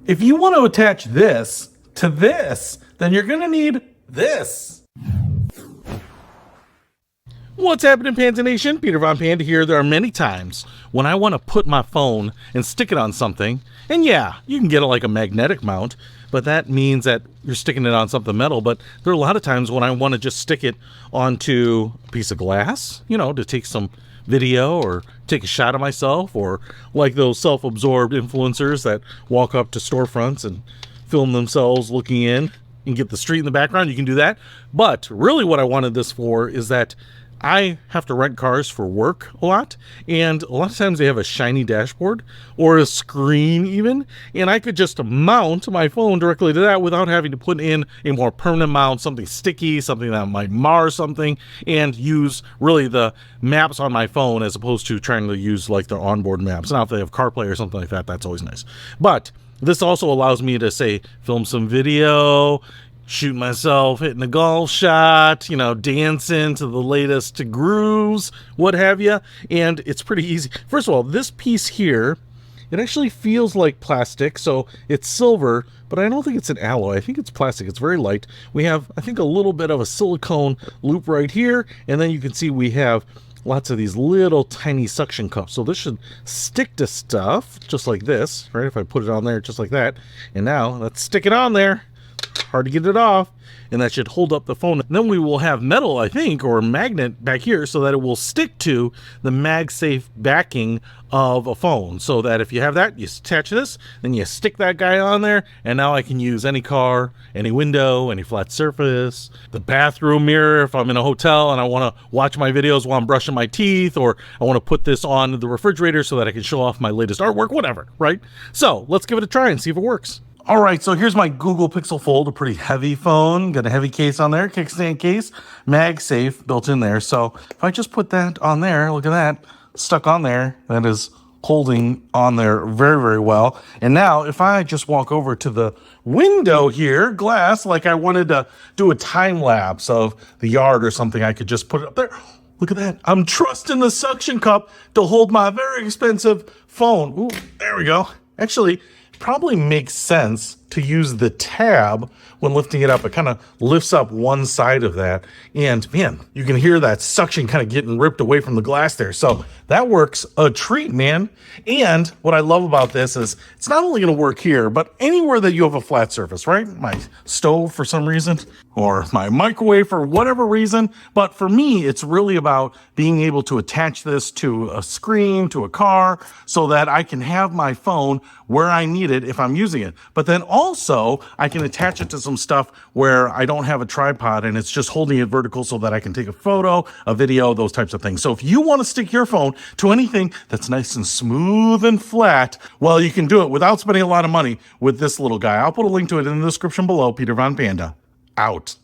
If you want to attach this to this, then you're going to need this. What's happening, Panda Nation? Peter Von Panda here. There are many times when I want to put my phone and stick it on something, and yeah, you can get it like a magnetic mount, but that means that you're sticking it on something metal. But there are a lot of times when I want to just stick it onto a piece of glass, you know, to take some video or take a shot of myself, or like those self-absorbed influencers that walk up to storefronts and film themselves looking in and get the street in the background. You can do that. But really what I wanted this for is that I have to rent cars for work a lot, and a lot of times they have a shiny dashboard or a screen even, and I could just mount my phone directly to that without having to put in a more permanent mount, something sticky, something that might mar something, and use really the maps on my phone as opposed to trying to use like their onboard maps. Now if they have CarPlay or something like that, that's always nice. But this also allows me to, say, film some video, shoot myself hitting a golf shot, you know, dancing to the latest grooves, what have you. And it's pretty easy. First of all, this piece here, it actually feels like plastic, so it's silver, but I don't think it's an alloy. I think it's plastic. It's very light. We have, I think, a little bit of a silicone loop right here, and then you can see we have lots of these little tiny suction cups. So this should stick to stuff just like this, right? If I put it on there just like that. And now let's stick it on there. Hard to get it off, and that should hold up the phone. And then we will have metal, I think, or magnet back here so that it will stick to the MagSafe backing of a phone, so that if you have that, you attach this, then you stick that guy on there, and now I can use any car, any window, any flat surface, the bathroom mirror if I'm in a hotel and I want to watch my videos while I'm brushing my teeth, or I want to put this on the refrigerator so that I can show off my latest artwork, whatever, right? So let's give it a try and see if it works. All right, so here's my Google Pixel Fold, a pretty heavy phone. Got a heavy case on there, kickstand case, MagSafe built in there. So if I just put that on there, look at that, stuck on there, that is holding on there very, very well. And now if I just walk over to the window here, glass, like I wanted to do a time lapse of the yard or something, I could just put it up there. Look at that. I'm trusting the suction cup to hold my very expensive phone. Ooh, there we go. Actually, probably makes sense to use the tab when lifting it up. It kind of lifts up one side of that, and man, you can hear that suction kind of getting ripped away from the glass there. So that works a treat, man. And what I love about this is it's not only going to work here, but anywhere that you have a flat surface, right? My stove for some reason, or my microwave for whatever reason. But for me, it's really about being able to attach this to a screen, to a car, so that I can have my phone where I need it if I'm using it. But then also I can attach it to some stuff where I don't have a tripod and it's just holding it vertical so that I can take a photo, a video, those types of things. So if you want to stick your phone to anything that's nice and smooth and flat, well, you can do it without spending a lot of money with this little guy. I'll put a link to it in the description below. Peter Von Panda, out.